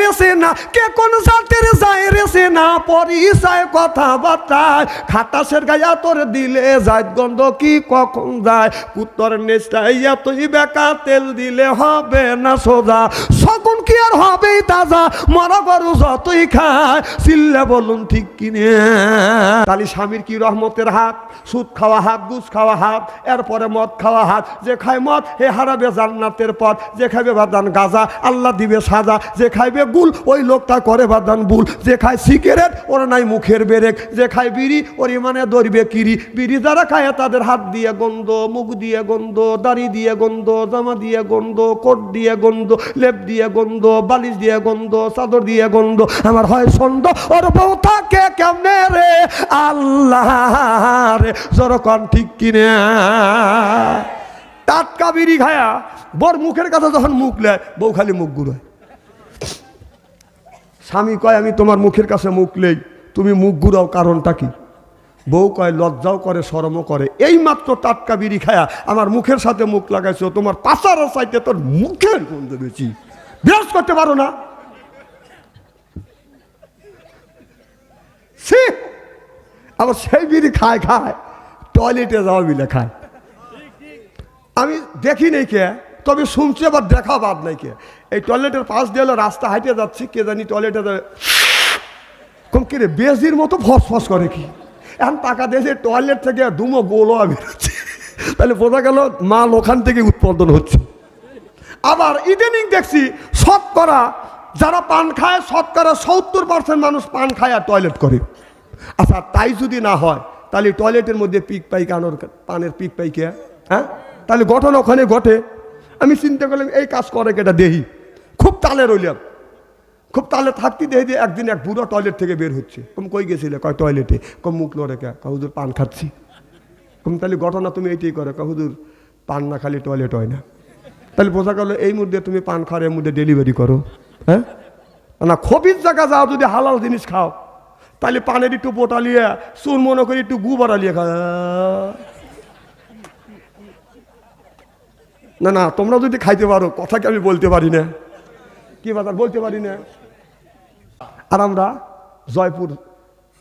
রেছে না, কে কোন জাতের যায় রেছে না, পরিচয় কথাবার্তায় খাটাসের গায়ে তোর দিলে যায় গন্ধ কি কখন যায়, কুত্তর নেশটাই এতই বেকা তেল দিলে হবে না সোজা, শকুন কি আর হবে তাজা, মরা গরু যতই খায় চিল্লে বলুন ঠিক কিনে। তাহলে স্বামীর কি রহমতের হাত, সুদ খাওয়া হাত, ঘুষ খাওয়া হাত, এরপরে মদ খাওয়া হাত, যে খায় মদ হে হারাবে জান্নাতের পথ, যে খাইবে বাদান গাঁজা আল্লাহ দিবে সাজা, যে খাইবে গুল ওই লোকটা করে বাদান ভুল, যে খায় সিগারেট ওর নাই মুখের বেরেক, যে খায় বিড়ি ওর ইমানে ধরবে কিরি, বিড়ি যারা খায় তাদের হাত দিয়ে গন্ধ, মুখ দিয়ে গন্ধ, দাড়ি দিয়ে গন্ধ, জামা দিয়ে গন্ধ, কোট দিয়ে গন্ধ, লেপ দিয়ে গন্ধ, বালিশ দিয়ে গন্ধ, চাদর দিয়ে গন্ধ, আমার হয় সন্দ ওর বউ থাকে কেমনে রে আল্লাহ রে, জরকন ঠিক কিনে। টাটকা বিড়ি খায়া বর মুখের কাছে যখন মুখ নেয় বউ খালি মুখ ঘুরায়। স্বামী কয় আমি তোমার মুখের কাছে মুখ নেই, তুমি মুখ ঘুরাও কারণটা কি? বউ কয় লজ্জাও করে শরমও করে, এই মাত্র টাটকা বিড়ি খায়া আমার মুখের সাথে মুখ লাগাইছো, তোমার পাশার চাইতে তোর মুখের গন্ধ বেশি, বিরাজ করতে পারো না। আবার সেই বিড়ি খায় খায় টয়লেটে যাওয়া বিলে খায়। আমি দেখি নাই কে, তবে শুনছি আবার দেখা বাদ নাই কে, এই টয়লেটের পাশ দিয়ে রাস্তা হাইটে যাচ্ছি, কে জানি টয়লেটে কম কিরে বেজির মতো ফসফস করে কি, এখন টাকা দিয়েছে টয়লেট থেকে দুমো গোলো বেরোচ্ছে, তাহলে বোঝা গেল মাল ওখান থেকে উৎপাদন হচ্ছে। আবার ইদানিং দেখছি শতকরা যারা পান খায় শতকরা 70% মানুষ পান খায় আর টয়লেট করে। আচ্ছা তাই যদি না হয় তাহলে টয়লেটের মধ্যে পিক পাই কানোর পানের পিক পাই কে, হ্যাঁ তাহলে ঘটনা ওখানে ঘটে। আমি চিন্তা করলাম এই কাজ করে কেটা দেহি, খুব তালে রইলাম, খুব তালে থাকতে দেখি যে একদিন এক বুড়ো টয়লেট থেকে বের হচ্ছে। কম কই গেছিলে? কয় টয়লেটে। কম মুখ লড়ে কে? হুজুর পান খাচ্ছি। কম তাহলে ঘটনা তুমি এইটাই করো? হুজুর পান না খালি টয়লেট হয় না। তাহলে বোঝা গেল এই মুহূর্তে তুমি পান খাওয়ার এর মধ্যে ডেলিভারি করো, হ্যাঁ না খবির জায়গা যাও, যদি হালাল জিনিস খাও তাহলে পানের একটু বোটালিয়ে চুন মনে করি একটু গু বাড়ালিয়ে খা। না না তোমরা যদি খাইতে পারো, কথা কি আমি বলতে পারি না, কি বাজার বলতে পারি না। আর আমরা জয়পুর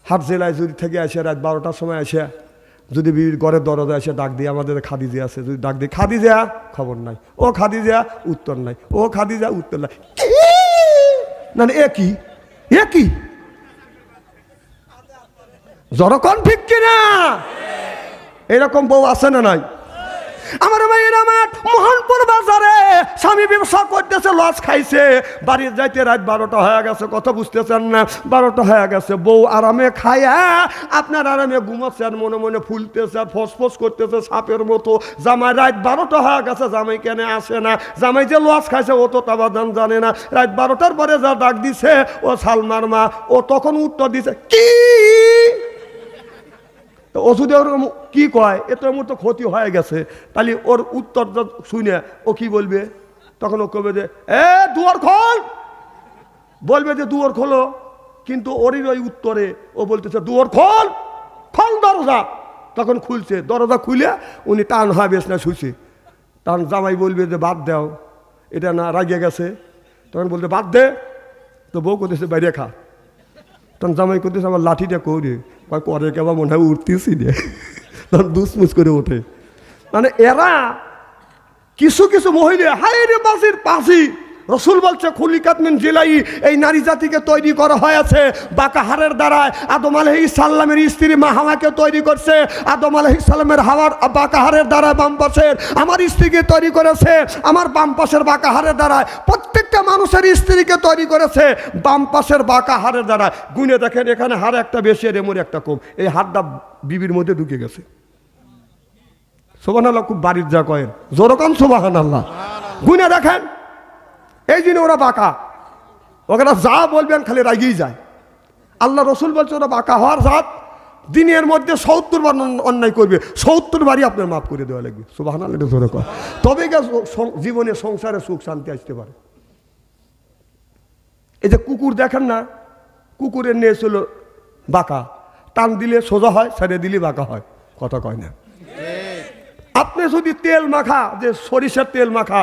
হাট জেলায় যদি থেকে আসে রাত 12টার সময় আসে, যদি বিবির ঘরের দরজা এসে ডাক দিয়ে আমাদের খাদিজা আছে, যদি ডাক দিয়ে খাদিজা খবর নাই, ও খাদিজা উত্তর নাই, ও খাদিজা উত্তর নাই, না একই একই জরকন ঠিক কিনা? এরকম বউ আছে না নাই? আমার ভাইয়ের আমার মোহনপুর বাজারে স্বামী ব্যবসা করতেছে, লস খাইছে, বাড়ির যাইতে রাত 12টা হয়ে গেছে, কথা বুঝতেছেন না, 12টা হয়ে গেছে, বউ আরামে খায়া আপনার আরামে ঘুমাচ্ছে আর মনে মনে ফুলতেছে আর ফসফস করতেছে সাপের মতো। জামাই রাত 12টা হয়ে গেছে, জামাই কেন আসে না? জামাই যে লস খাইছে ও তো তাবাদান জানে না। রাত 12টার পরে যা ডাক দিছে ও সালমার মা, ও তখন উত্তর দিছে কি ওষুধে ওর কি কয়, এত মতো ক্ষতি হয়ে গেছে, তাহলে ওর উত্তর শুনে ও কি বলবে? তখন ও কবে যে এ দুয়ার খোল, বলবে যে দুয়ার খোলো, কিন্তু ওরই ওই উত্তরে ও বলতেছে দুয়ার খোল, খোল দরজা। তখন খুলছে দরজা, খুলে উনি টান হয় বেশ না শুছে, তখন জামাই বলবে যে বাদ দাও, এটা না রাগিয়ে গেছে, তখন বলতে বাদ দে, তো বউ করতেছে বাইরে খা। তখন জামাই করতেছে আমার লাঠিটা করে করে কেবা মনে হয় উঠতেছি রে, তখন দুসমুস করে ওঠে। মানে এরা কিছু কিছু মহিলা হাই রে বাসির পাশি, রসুল বলছে খুলিকাত মিন জিলাই, এই নারী জাতিকে তৈরি করা হয়েছে বাঁকা হাড়ের দ্বারায়। আদম আলাইহিস সালামের স্ত্রী মা হাওয়াকে তৈরি করছে আদম আলাইহিস সালামের হাওয়ার বাঁকা হাড়ের দ্বারায়, বাম পাশের আমার স্ত্রীকে তৈরি করেছে আমার বাম পাশের বাঁকা হাড়ের দ্বারায়। প্রত্যেকটা মানুষের স্ত্রীকে তৈরি করেছে বাম পাশের বাঁকা হাড়ের দ্বারায়। গুনে দেখেন এখানে হাড় একটা বেশি আর এমন একটা কম, এই হাড়টা বিবির মধ্যে ঢুকে গেছে। সুবহানাল্লাহ, খুব বাড়ির যা কয়েন জোরকান সুবহানাল্লাহ। গুনে দেখেন এই জন্য ওরা বাঁকা, ওখানে যা বলবেন খালি রাগিয়ে যায়। আল্লাহ রসুল বলছে ওরা বাঁকা হওয়ার জাত, দিনের মধ্যে 70 বার অন্যায় করবে, 70 বারই আপনার মাফ করে দেওয়া লাগবে। সুবহানাল্লাহ, এটা ধরে কয়, তবে জীবনে সংসারে সুখ শান্তি আসতে পারে। এই যে কুকুর দেখেন না, কুকুরের নেস হলো বাঁকা, টান দিলে সোজা হয়, ছেড়ে দিলে বাঁকা হয়, কথা কয় না। আপনি যদি তেল মাখা, যে সরিষার তেল মাখা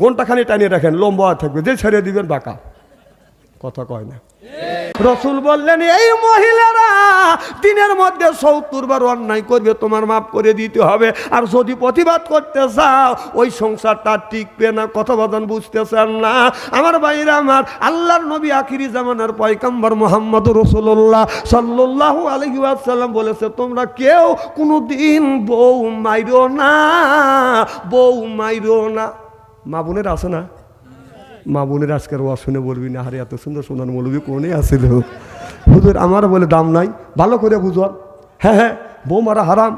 ঘন্টাখানি টানিয়ে রাখেন লম্বা থাকবে, যে ছেড়ে দিবেন বাঁকা। কথা কয় না। রসুল বললেন এই মহিলারা দিনের মধ্যে ৭০ বার অন্যায় করবে, তোমার মাফ করে দিতে হবে। আর যদি প্রতিবাদ করতে চাও ওই সংসারটা টিকবে না। কথা বলেন, বুঝতেছেন না আমার ভাইরা আমার? আল্লাহর নবী আখিরি জামানার পয়গম্বর মুহাম্মদ রাসূলুল্লাহ সাল্লাল্লাহু আলাইহি ওয়াসাল্লাম বলেছে, তোমরা কেউ কোনোদিন বউ মাইরো না, বউ মাইরো না। মা বোনের আছে না? মা বোনের আজকের ওয়াজ শুনে বলবি না, আরে এত সুন্দর সোনার মৌলবী কোনে আসিল হুজুর, আমার বলে দাম নাই, ভালো করে বুঝো। হ্যাঁ হ্যাঁ, বউ মারা হারাম।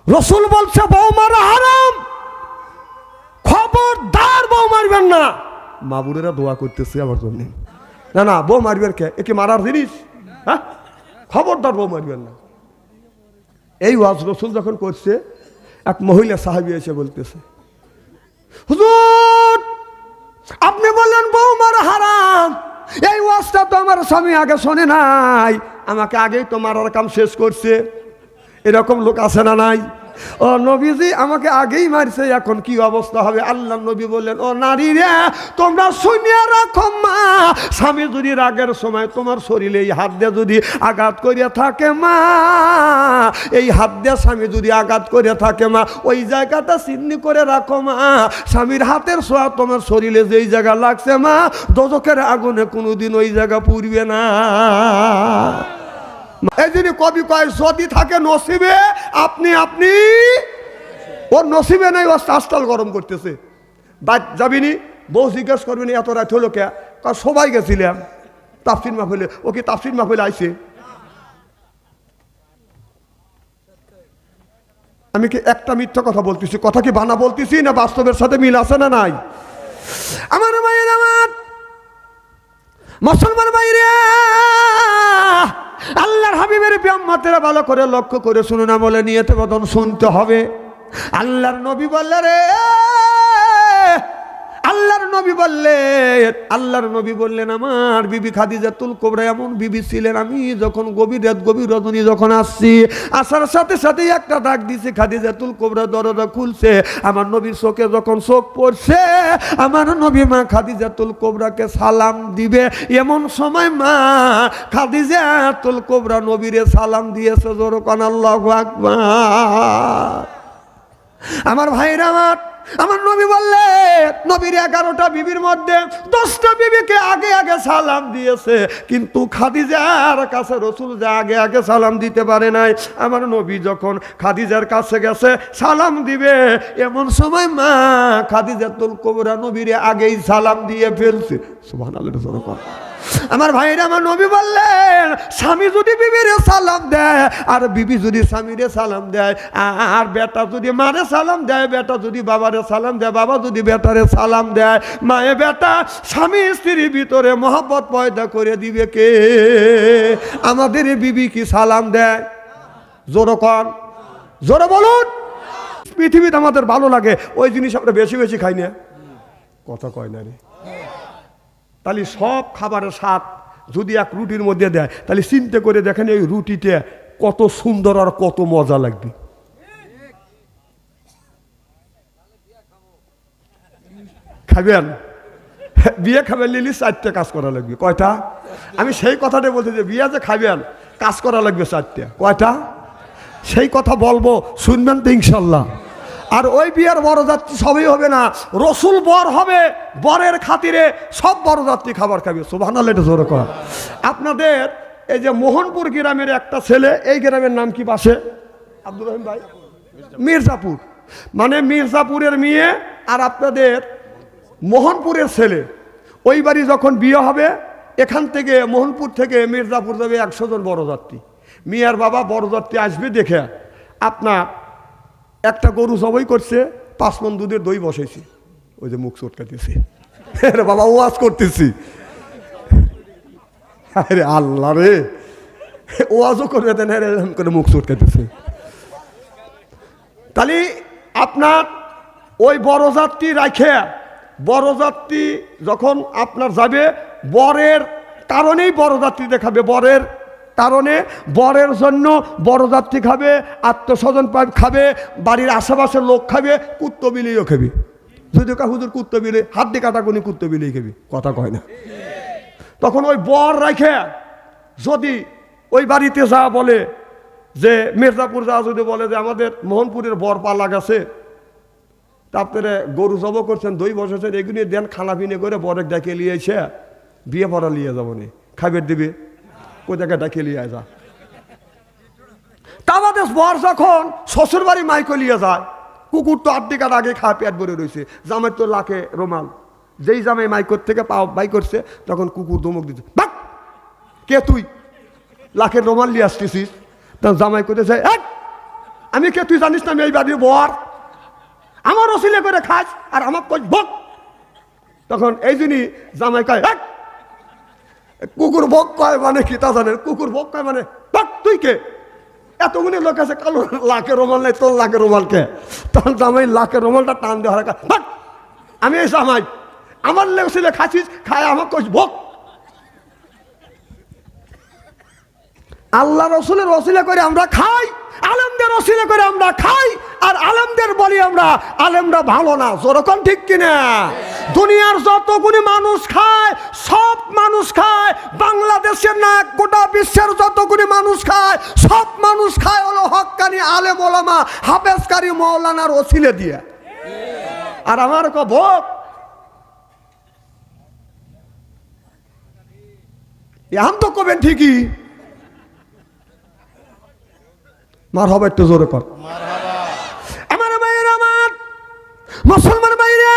রসুল বলছে বউ মারা হারাম, খবরদার বউ মারবেন না। মা বোনেরা দোয়া করতেছে আমার জন্য, না না বউ মারবেন কে, একে মারার জিনিস? হ্যাঁ, খবরদার বউ মারবেন না। এই ওয়াজ রসুল যখন করছে, এক মহিলা সাহাবী এসে বলতেছে, হুজুর আপনি বললেন বউ মারা হারাম, এই ওয়াজটা তো আমার স্বামী আগে শোনে নাই, আমাকে আগেই তো মারার কাম শেষ করছে। এরকম লোক আছে না নাই? ও নবীজি আমাকে আগেই মারছে, এখন কি অবস্থা হবে? আল্লাহ নবী বললেন, ও নারী রে তোমরা শুনিয়া রাখো মা, স্বামী যদি রাগের সময় তোমার শরীরে এই হাত দিয়ে যদি আঘাত করিয়া থাকে মা, এই হাত দিয়ে স্বামী যদি আঘাত করে থাকে মা, ওই জায়গাটা চিহ্নি করে রাখো মা। স্বামীর হাতের ছোঁয়া তোমার শরীরে যেই জায়গা লাগছে মা, দোজখের আগুনে কোনোদিন ওই জায়গা পুড়বে না। এই জন্য কবি কয়, যদি থাকে নসিবে আপনি আপনি, ওর নসিবে নেই, ও আস্তাল গরম করতেছে। বাদ যাবিনি, বউ জিজ্ঞেস করবেনি এত রাত হলো কে? সবাই গেছিলাম তাফসির মাহফিলে। ও কি তাফসির মাহফিলে আইছে? আমি কি একটা মিথ্যা কথা বলতেছি? কথা কি বানা বলতেছি না বাস্তবের সাথে মিল আছে না নাই? আমার ভাইয়ের, আমার মুসলমান ভাইরা, আল্লাহর হাবিবের বিয়াম্মাতেরা ভালো করে লক্ষ্য করে শুনুন, আমলে নিয়তে বদন শুনতে হবে। আল্লাহর নবী বললেন রে, আল্লাহর নবী বললেন আমার বিবি খাদিজাতুল কুবরা এমন বিবি ছিলেন, আমি যখন গভীর রাত গভীর রজনী যখন আসছি, আসার সাথে সাথে একটা ডাক দিছে, খাদিজাতুল কুবরা দরজা খুলছে। আমার নবীর চোখে যখন চোখ পড়ছে, আমার নবী মা খাদিজাতুল কুবরাকে সালাম দিবে, এমন সময় মা খাদিজাতুল কুবরা নবীরে সালাম দিয়েছে। জোরে কোন আল্লাহু আকবার। আমার ভাইরা, আমার নবী বললেন নবীর 11টা বিবির মধ্যে 10টা বিবিকে আগে আগে সালাম দিয়েছে, কিন্তু খাদিজার কাছে রসুল যা আগে আগে সালাম দিতে পারে নাই। আমার নবী যখন খাদিজার কাছে গেছে সালাম দিবে, এমন সময় মা খাদিজাতুল কুবরা নবীরে আগেই সালাম দিয়ে ফেলছে। সুবহানাল্লাহ। আমার ভাইরা, আমার নবী বললেন স্বামী যদি বিবিরে সালাম দেয়, আর বিবি যদি স্বামীরে সালাম দেয়, আর বেটা যদি মারে সালাম দেয়, বেটা যদি বাবারে সালাম দেয়, বাবা যদি বেটারে সালাম দেয়, মায়ে বেটা স্বামী স্ত্রীর ভিতরে মহব্বত পয়দা করে দিবে কে? আমাদের বিবি কি সালাম দেয়? জোরে কন, জোরে বলুন। পৃথিবীতে আমাদের ভালো লাগে ওই জিনিস আমরা বেশি বেশি খাই না। কথা কয় না রে। তাহলে সব খাবারের স্বাদ যদি এক রুটির মধ্যে দেয়, তাহলে চিন্তা করে দেখেন এই রুটিতে কত সুন্দর আর কত মজা লাগবে। খাবেন? বিয়ে খাবেন লিলি 4টে কাজ করা লাগবে। কয়টা? আমি সেই কথাটা বলতে যে বিয়ে যে খাবেন কাজ করা লাগবে 4টে। কয়টা? সেই কথা বলবো, শুনবেন তো ইনশাল্লাহ। আর ওই বিয়ের বরযাত্রী সবই হবে না, রসুল বর হবে, বরের খাতিরে সব বরযাত্রী খাবার খাবে। সুবহানাল্লাহ, এটা জোরে কর। আপনাদের এই যে মোহনপুর গ্রামের একটা ছেলে, এই গ্রামের নাম কি পাশে? আব্দুর রহিম ভাই, মির্জাপুর, মানে মির্জাপুরের মেয়ে আর আপনাদের মোহনপুরের ছেলে, ওই বাড়ি যখন বিয়ে হবে, এখান থেকে মোহনপুর থেকে মির্জাপুর যাবে 100 জন বরযাত্রী। মেয়ের বাবা বরযাত্রী আসবে দেখে আপনার একটা গরু জবাই করছে, 5 মণ দুধের দই বসাইছি, ওই যে মুখ চটকাতেছি, আরে বাবা ওয়াজ করতেছি, আরে আল্লাহ রে, ওয়াজও করবে দেন এরকম করে মুখ চটকাতেছে। তাহলে আপনার ওই বরযাত্রী রাখে, বরযাত্রী যখন আপনার যাবে, বরের কারণেই বরযাত্রী দেখাবে, বরের কারণে বরের জন্য বরযাত্রী খাবে, আত্মস্বজন খাবে, বাড়ির আশেপাশের লোক খাবে, কুত্তো বিলিও খাবে। যদি হুজুর কুত্তো বিলে হাত দিয়ে কাটা কোনি কুত্তো বিলেই খাবে। কথা কয় না। তখন ওই বর রাখে যদি ওই বাড়িতে যা বলে যে মির্জাপুর যা যদি বলে যে আমাদের মোহনপুরের বর পালা গেছে, তারপরে গরু জব করছেন, দই বসেছেন, এগুলি দেন, খানা পিনে করে বরে ডেকে লিয়েছে, বিয়ে পড়া লিয়ে যাবো নি, খাইবের দিবে, ওই জায়গায় ডেকে লিয়ে যা। তা আমাদের বর যখন শ্বশুর বাড়ি মাইকে লিয়ে যায়, কুকুর তো আর্ধেকার আগে খায়, পেট ভরে রয়েছে, জামাই তো লাখে রোমাল, যেই জামাই মাইকর থেকে পাও বাই করছে তখন কুকুর ধমক দিচ্ছে, বাক কে তুই লাখের রোমাল নিয়ে আসতেছিস? তখন জামাই করতেছে, আমি কে তুই জানিস না আমি এই বাড়ির বর, আমার ওসিলে করে খাস আর আমার কই বক। তখন এই জন্যই জামাই কয়, কুকুর বক কয় মানে কি তা জানেন? কুকুর বক কয় মানে বক, তুই কে? এতগুলি লোক আছে, কালো লাখের রোমাল নেই, তোর লাখের রোমাল কে? তখন জামাই লাখের রোমালটা টান দেওয়া হয়, আমি এই জামাই, আমার লেগেছিলে খাচ্ছিস, খায় আমার কই বক। আল্লাহ রসুলের ওসিলা করে আমরা খাই, আলেমদের ওসিলা করে আমরা খাই, আর আলেমদের বলি আমরা আলেমরা ভালো না। যেরকম ঠিক কিনা? দুনিয়ার যতগুলি মানুষ খায় সব মানুষ খায়, বাংলাদেশের না গোটা বিশ্বের যতগুলি মানুষ খায় সব মানুষ খায় হলো হক্কানি আলেম ওলামা হাফেজকারী মৌলানার ওসিলে দিয়ে। আর আমার বক এখন তো কবেন ঠিকই, মার হবে একটু জোরে কর। আমার ভাইয়ের, আমার মুসলমান ভাইরা,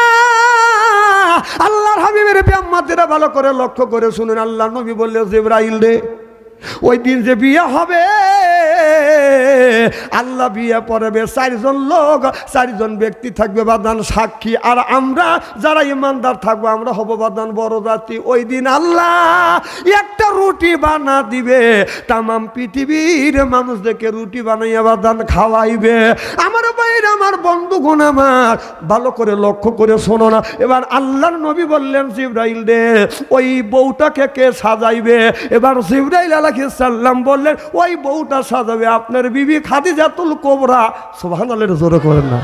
আল্লাহর হাবিবের বিয়াম্মাদেরা ভালো করে লক্ষ্য করে শুনুন। আল্লাহ নবী বললেন, জিবরাইল রে, ওই দিন যে বিয়ে হবে, আল্লাহ বিয়ে পড়াবে, 4 জন লোক, 4 জন ব্যক্তি থাকবে বাদান সাক্ষী, আর আমরা যারা ইমানদার থাকবো আমরা হব বাদান বড় জাতি। ওই দিন আল্লাহ একটা রুটি বানা দিবে, তামাম পৃথিবীর মানুষদেরকে রুটি বানাইয়া বাদান খাওয়াইবে। আমার বাইরে, আমার বন্ধুগণ, আমার ভালো করে লক্ষ্য করে শোনো না। এবার আল্লাহর নবী বললেন, জিবরাইল রে, ওই বউটাকে কে সাজাইবে? এবার জিবরাইল আলাইহিস সালাম বললেন, ওই বউটা সাজাবে আপনার বিবি খাদিজাতুল কুবরা। সুবহানাল্লাহ, জোরে করেন না।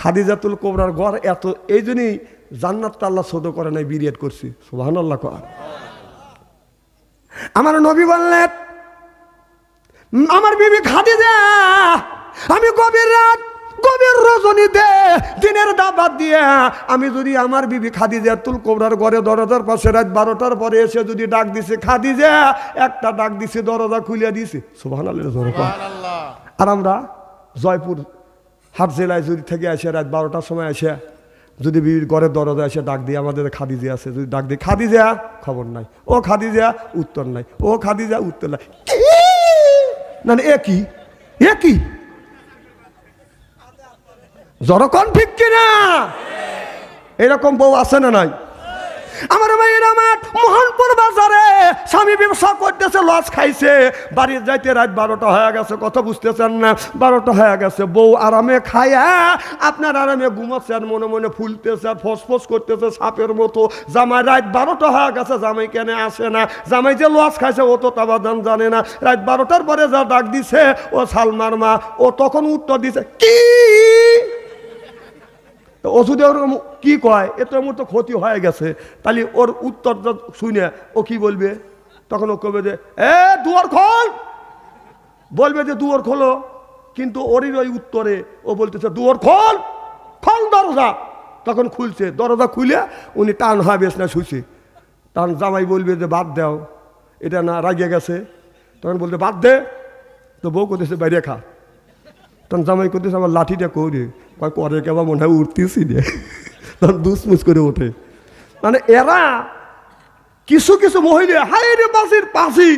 খাদিজাতুল কুবরার ঘর এত, এই জন্যই জান্নাতটা আল্লাহ সদ করে নাই, বিরিয়াত করছি। সুবহানাল্লাহ। আমার নবী বললেন, আমার বিবি খাদিজা, আমি গভীর রাত গভীর রজনীতে দিনের দাবাত দিয়ে আমি যদি আমার বিবি খাদিজাতুল কুবরার ঘরে দরজার পাশে রাত 12টার পরে এসে যদি ডাক দিছে, খাদিজা, একটা ডাক দিছে, দরজা খুলে দিছে। সুবহানাল্লাহ। আর আমরা জয়পুর হাট জেলায় যদি থেকে আসে রাত 12টার সময় আসে যদি বিবির ঘরের দরজা এসে ডাক দিয়ে, আমাদের খাদিজা আছে, যদি ডাক দিয়ে, খাদিজা, খবর নাই, ও খাদিজা, উত্তর নাই, ও খাদিজা, উত্তর নাই, না একই একই। যখন ঠিক কিনা? এরকম বউ আছে না নাই? আমার ভাইয়ের, আমার মোহনপুর বাজারে স্বামী ব্যবসা করতেছে, লস খাইছে, বাড়ি যাইতে রাত 12টা হয়ে গেছে, কথা বুঝতেছেন না? 12টা হয়ে গেছে, বউ আরামে খায়া আপনার আরামে ঘুমাচ্ছে, আর মনে মনে ফুলতেছে, আর ফসফস করতেছে সাপের মতো। জামাই রাত 12টা হয়ে গেছে, জামাই কেন আসে না? জামাই যে লস খাইছে ও তো তাবাদান জানে না। রাত 12টার পরে যা ডাক দিছে, ও সালমার মা, ও তখন উত্তর দিছে কি? ও যদি ওর কি কয়, এত মতো ক্ষতি হয়ে গেছে, তাহলে ওর উত্তরটা শুনে ও কি বলবে? তখন ও কবে যে, দুয়ার খোল, বলবে যে দুয়ার খোলো, কিন্তু ওরই ওই উত্তরে ও বলতেছে, দুয়ার খোল, খোল দরজা। তখন খুলছে, দরজা খুলে উনি টান হয় বেশ না শুছে, তখন জামাই বলবে যে বাদ দাও, এটা না রাগিয়ে গেছে। তখন বলতে বাদ দে, তো বউ করতেছে বাইরে খা। তখন জামাই করতেছে, আমার লাঠিটা করে করে কেবা মনে হয় উঠতেছি রে, তখন দুসমুস করে ওঠে। মানে এরা কিছু কিছু মহিলা, হায় রে বাসির পাশি,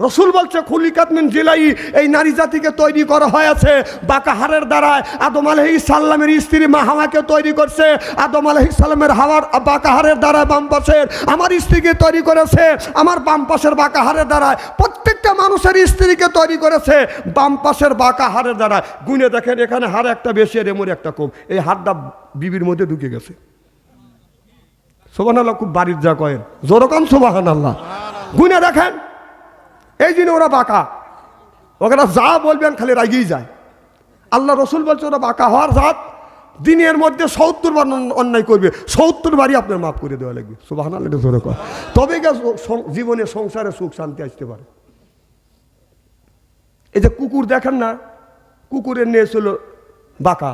রসুল বলছে খুলিকাত মিন জিলাই, এই নারী জাতিকে তৈরি করা হয়েছে বাঁকা হাড়ের দ্বারায়। আদম আলাইহিস সালামের স্ত্রী মা হাওয়াকে তৈরি করছে আদম আলাইহিস সালামের হাওয়ার বাঁকা হাড়ের দ্বারায়, বাম পাশের আমার স্ত্রীকে তৈরি করেছে আমার বাম পাশের বাঁকা হাড়ের দ্বারায়। প্রত্যেকটা মানুষের স্ত্রীকে তৈরি করেছে বাম পাশের বাঁকা হাড়ের দ্বারায়। গুনে দেখেন, এখানে হাড় একটা বেশি আর এমন একটা কম, এই হাড়টা বিবির মধ্যে ঢুকে গেছে। সুবহানাল্লাহ, খুব বাড়ির যা কয়েন, জোরকম সুবহানাল্লাহ। গুনে দেখেন, এই জন্য ওরা বাঁকা, ওরা যা বলবেন খালি রাগিয়ে যায়। আল্লাহ রসুল বলছে ওরা বাঁকা হওয়ার জাত, দিনের মধ্যে ৭০ বার অন্যায় করবে, ৭০ বারই আপনার মাফ করে দেওয়া লাগবে। সুবহানাল্লাহ, এটা জোরে কর। তবে জীবনে সংসারে সুখ শান্তি আসতে পারে। এই যে কুকুর দেখেন না, কুকুরের নেস হলো বাঁকা,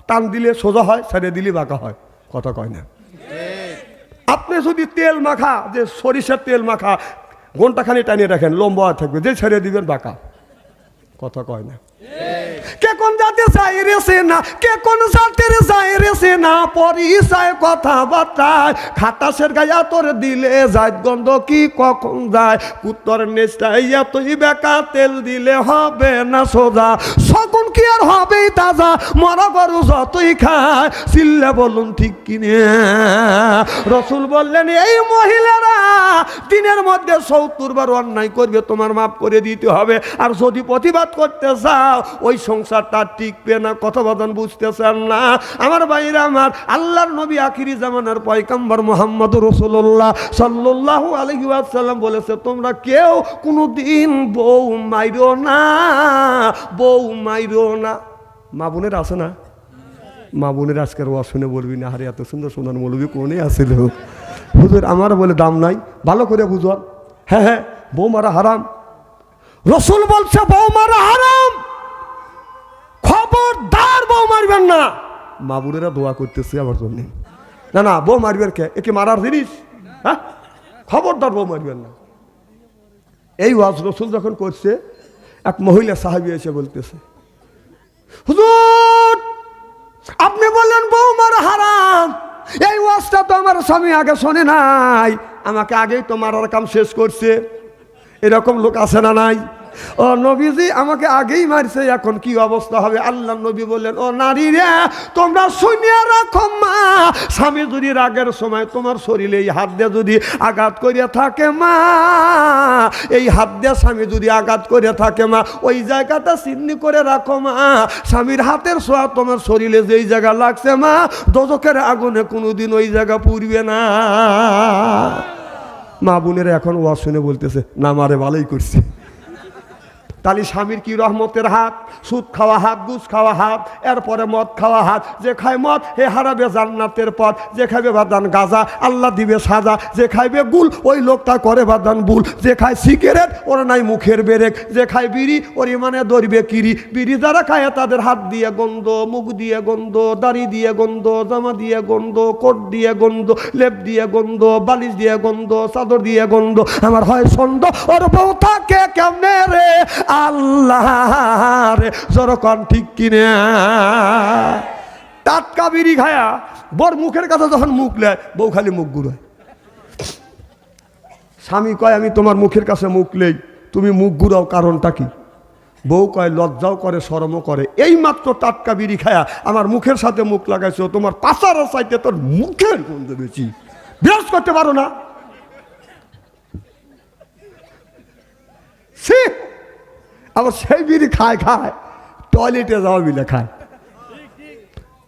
টান দিলে সোজা হয়, ছেড়ে দিলে বাঁকা হয়, কথা কয় না। আপনি যদি তেল মাখা, যে সরিষার তেল মাখা ঘন্টাখানি টানিয়ে রাখেন, লম্বা থাকবে, যে ছেড়ে দিবেন বাঁকা, কথা কয় না। কে কোন জাতে যায় রে সে না, কে কোন জাতের যায় রে সে না, পরিচয় কথাবার্তায় খাটাসের গায়ে তোর দিলে যায় গন্ধ কি কখন যায়, কুত্তর নেশটাই এতই বেকা, তেল দিলে হবে না সোজা, শকুন কি আর হবে তাজা, মরা গরু যতই খায়, চিল্লে বলুন ঠিক কিনে। রসুল বললেন এই মহিলারা দিনের মধ্যে ৭০ বার অন্যায় করবে, তোমার মাফ করে দিতে হবে। আর যদি প্রতিবাদ করতে চাও ওই সংসারটা টিকবে না। কথা বলেন, বুঝতেছেন না আমার ভাইরা আমার? আল্লাহর নবী আখিরি জামানার পয়গম্বর মুহাম্মদ রাসূলুল্লাহ সাল্লাল্লাহু আলাইহি ওয়াসাল্লাম বলেছে, তোমরা কেউ কোনোদিন বউ মাইরো না, বউ মাইরো না। মা বোনের আছে না? মা বোনের আজকের ওয়াজ শুনে বলবি না, আরে এত সুন্দর সুন্দর মৌলবী কোনে আসিল হুজুর, আমার বলে দাম নাই, ভালো করে বুঝুন। হ্যাঁ হ্যাঁ, বউ মারা হারাম। রসুল বলছে বউ মারা হারাম, খবরদার বউ মারবেন না। মা বোনেরা দোয়া করতেছে আমার জন্য, না না বউ মারবেন কে, একে মারার জিনিস? হ্যাঁ, খবরদার বউ মারবেন না। এই ওয়াজ রসুল যখন করছে, এক মহিলা সাহাবী এসে বলতেছে, হুজুর আপনি বললেন বউ মারা হারাম, এই ওয়াজটা তো আমার স্বামী আগে শোনে নাই, আমাকে আগেই তো মারার কাম শেষ করছে। এরকম লোক আছে না নাই? ও নবীজি আমাকে আগেই মারছে, এখন কি অবস্থা হবে? আল্লাহ নবী বললেন, ও নারী রে তোমরা শুনিয়া রাখো মা, স্বামী যদি রাগের সময় তোমার শরীরে এই হাত দিয়ে যদি আঘাত করিয়া থাকে মা, এই হাত দিয়ে স্বামী যদি আঘাত করে থাকে মা, ওই জায়গাটা চিহ্নি করে রাখো মা। স্বামীর হাতের ছোঁয়া তোমার শরীরে যেই জায়গা লাগছে মা, দোজখের আগুনে কোনোদিন ওই জায়গা পুড়বে না। মা বোনেরা এখন ওয়াজ শুনে বলতেছে, না মারে ভালোই করছে। তাহলে স্বামীর কি রহমতের হাত? সুদ খাওয়া হাত, ঘুষ খাওয়া হাত, এরপরে মদ খাওয়া হাত। যে খায় মদ হে হারাবে জান্নাতের পথ, যে খাইবে বাদান গাঁজা আল্লাহ দিবে সাজা, যে খাইবে গুল ওই লোকটা করে বাদান বুল, যে খায় সিগারেট ওর নাই মুখের বেরেক, যে খায় বিড়ি ওর ইমানে ধরবে কিরি। বিড়ি যারা খায় তাদের হাত দিয়ে গন্ধ, মুখ দিয়ে গন্ধ, দাড়ি দিয়ে গন্ধ, জামা দিয়ে গন্ধ, কোট দিয়ে গন্ধ, লেপ দিয়ে গন্ধ, বালিশ দিয়ে গন্ধ, চাদর দিয়ে গন্ধ। আমার হয় সন্দ ওর বউ থাকে কেমনে রে আল্লাহ রে, জরকন ঠিক কিনে। টাটকা বিড়ি খায়া বর মুখের কথা যখন মুখ নেয়, বউ খালি মুখ ঘুরায়। স্বামী কয় আমি তোমার মুখের কাছে মুখ নেই, তুমি মুখ ঘুরাও, কারণটা কি? বউ কয় লজ্জাও করে শরমও করে, এই মাত্র টাটকা বিড়ি খায়া আমার মুখের সাথে মুখ লাগাইছো, তোমার পাশার চাইতে তোর মুখের গন্ধ বেশি, বিরাজ করতে পারো না। আবার সেই বিড়ি খায় খায় টয়লেটে যাওয়া বিলে খায়।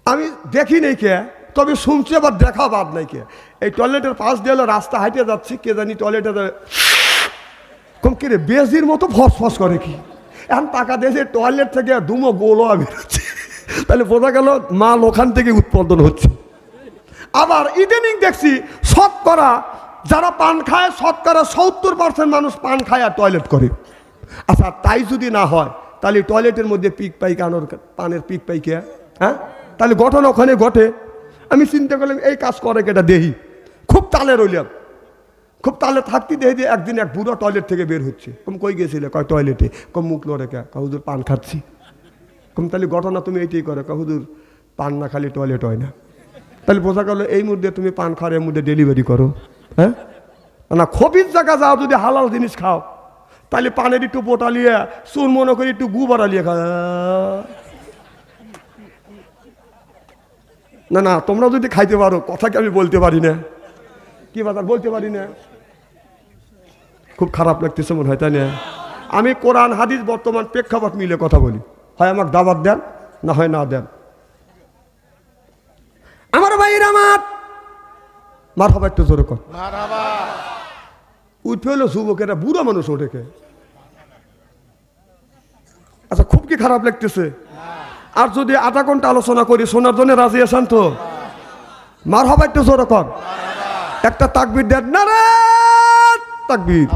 আমি দেখি নাই কে, তবে শুনছি, আবার দেখা বাদ নাই কে। এই টয়লেটের পাশ দিয়ে রাস্তা হাইটে যাচ্ছি, কে জানি টয়লেটে কম কিরে বেজির মতো ফসফস করে কি, এখন টাকা দিয়েছে টয়লেট থেকে দুমো গোলো বেরোচ্ছে, তাহলে বোঝা গেল মাল ওখান থেকে উৎপাদন হচ্ছে। আবার ইদানিং দেখছি শতকরা যারা পান খায়, শতকরা ৭০% মানুষ পান খায় আর টয়লেট করে। আচ্ছা তাই যদি না হয়, তাহলে টয়লেটের মধ্যে পিক পাইকানোর পানের পিক পাইকে, হ্যাঁ, তাহলে ঘটনা ওখানে ঘটে। আমি চিন্তা করলাম এই কাজ করে কেটা দেহি, খুব তালে রইলাম, খুব তালে থাকতে দেখি যে একদিন এক বুড়ো টয়লেট থেকে বের হচ্ছে। কম কই গেছিলে? কয় টয়লেটে। কম মুখ লড়ে কে? হুজুর পান খাচ্ছি। কম তাহলে ঘটনা তুমি এইটাই করো? হুজুর পান না খালি টয়লেট হয় না। তাহলে বোঝা গেল এই মুহূর্তে তুমি পান খাওয়ার এর মধ্যে ডেলিভারি করো। হ্যাঁ না, খবির জায়গা যাও, যদি হালাল জিনিস খাও তাহলে পানের একটু বোটালিয়ে চুন মনে করি একটু গু বাড়ালিয়ে খা। না না, তোমরা যদি খাইতে পারো, কথা কি আমি বলতে পারি না? কি বাজার বলতে পারি না? খুব খারাপ লাগতেছে মনে হয়, তাই না? আমি কোরআন হাদিস বর্তমান প্রেক্ষাপট মিলে কথা বলি, হয় আমাকে দাওয়াত দেন, না হয় না দেন। আমার ভাইয়ের আমার মারহাবা, একটু জোরে কর মারহাবা। উঠে হলো যুবকেরা, বুড়ো মানুষ ওঠেকে। আচ্ছা খুব কি খারাপ লাগতেছে? আর যদি আধা ঘন্টা আলোচনা করি শোনার জন্য রাজি আছেন তো? মার হবা একটু জোরে কর, একটা তাকবীর দেন, নারে তাকবীর।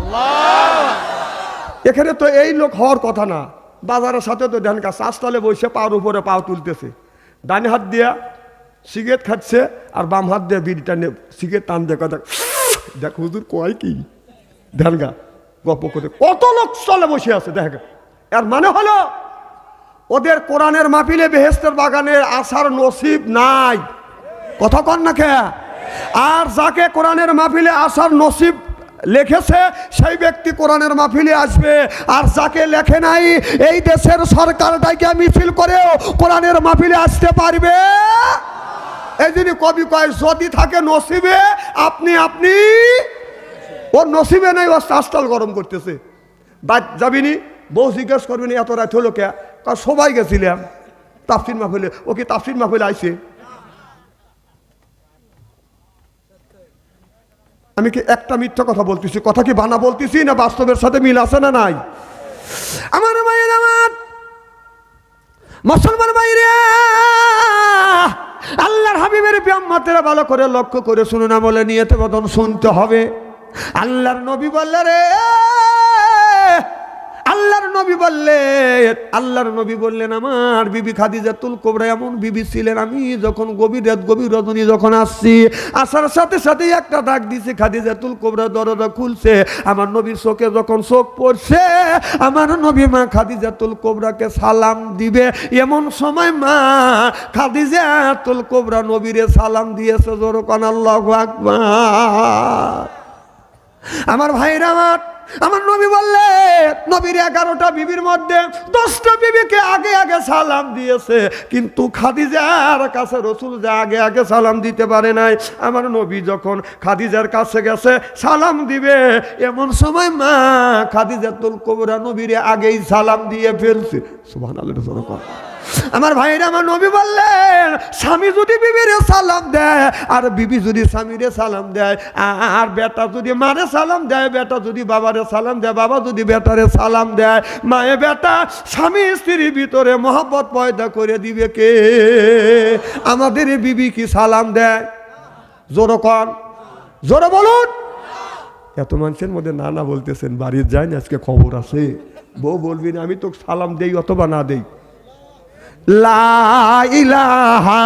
এখানে তো এই লোক হওয়ার কথা না, বাজারের সাথে তো ধ্যান কাছে আস্তালে বসে পাওয়ার উপরে পাও তুলতেছে, ডান হাত দিয়া সিগারেট খাচ্ছে আর বাম হাত দিয়ে বিড়িটা সিগারেট টান দেখা দেখ হুজুর কয় কি ধ্যান গা গল্প করে কত লোক চলে বসে আছে দেখ। এর মানে হলো ওদের কোরআনের মাহফিলে বেহেশতের বাগানে আসার নসিব নাই, কথা কন না কে? আর যাকে কোরআনের মাহফিলে আসার নসিব লিখেছে সেই ব্যক্তি কোরআনের মাহফিলে আসবে, আর যাকে লেখে নাই এই দেশের সরকারটাকে মিছিল করেও কোরআনের মাহফিলে আসতে পারবে। এই জন্য কবি কয় যদি থাকে নসিবে আপনি আপনি, ওর নসিবে নেই, ও আস্তাল গরম করতেছে। বাদ যাবিনি, বউ জিজ্ঞেস করবেনি এত রাত হলো কে? সবাই গেছিলাম তাফসির মাহফিলে। ও কি তাফসির মাহফিলে আইছে? আমি কি একটা মিথ্যা কথা বলতেছি? কথা কি বানা বলতেছি না বাস্তবের সাথে মিল আছে না নাই? আমার ভাইয়ের, আমার মুসলমান ভাইরা, আল্লাহর হাবিবের বিয়াম্মাতেরা ভালো করে লক্ষ্য করে শুনুন, আমলে নিয়তে বদন শুনতে হবে। আল্লাহর নবী বললেন রে, আল্লাহর নবী বললেন আমার বিবি খাদিজাতুল কুবরা এমন বিবি ছিলেন, আমি যখন গভীর রাত গভীর রজনী যখন আসছি, আসার সাথে সাথে একটা ডাক দিছে, খাদিজাতুল কুবরা দরজা খুলছে, আমার নবীর চোখে যখন চোখ পড়ছে, আমার নবী মা খাদিজাতুল কুবরাকে সালাম দিবে, এমন সময় মা খাদিজাতুল কুবরা নবীরে সালাম দিয়েছে। জোরে কোন আল্লাহু আকবার। আমার ভাইরা, আমার নবী বললেন নবীর 11টা বিবির মধ্যে 10টা বিবিকে আগে আগে সালাম দিয়েছে, কিন্তু খাদিজার কাছে রাসূল যা আগে আগে সালাম দিতে পারে নাই। আমার নবী যখন খাদিজার কাছে গেছে সালাম দিবে, এমন সময় মা খাদিজাতুল কুবরা নবীরে আগেই সালাম দিয়ে ফেলছে। সুবহানাল্লাহ। আমার ভাইরা, আমার নবী বললেন স্বামী যদি বিবিরে সালাম দেয় আর বিবি যদি স্বামীরে সালাম দেয়, আর বেটা যদি মারে সালাম দেয়, বেটা যদি বাবারে সালাম দেয়, বাবা যদি বেটারে সালাম দেয়, মায়ে বেটা স্বামী স্ত্রীর ভিতরে মহব্বত পয়দা করে দিবে কে? আমাদের বিবি কি সালাম দেয়? জোরে কন, জোরে বলুন। এত মানুষের মধ্যে না না বলতেছেন, বাড়ির যায়নি আজকে খবর আছে। বউ বলবি না আমি তো সালাম দেই অথবা না দেই। লা ইলাহা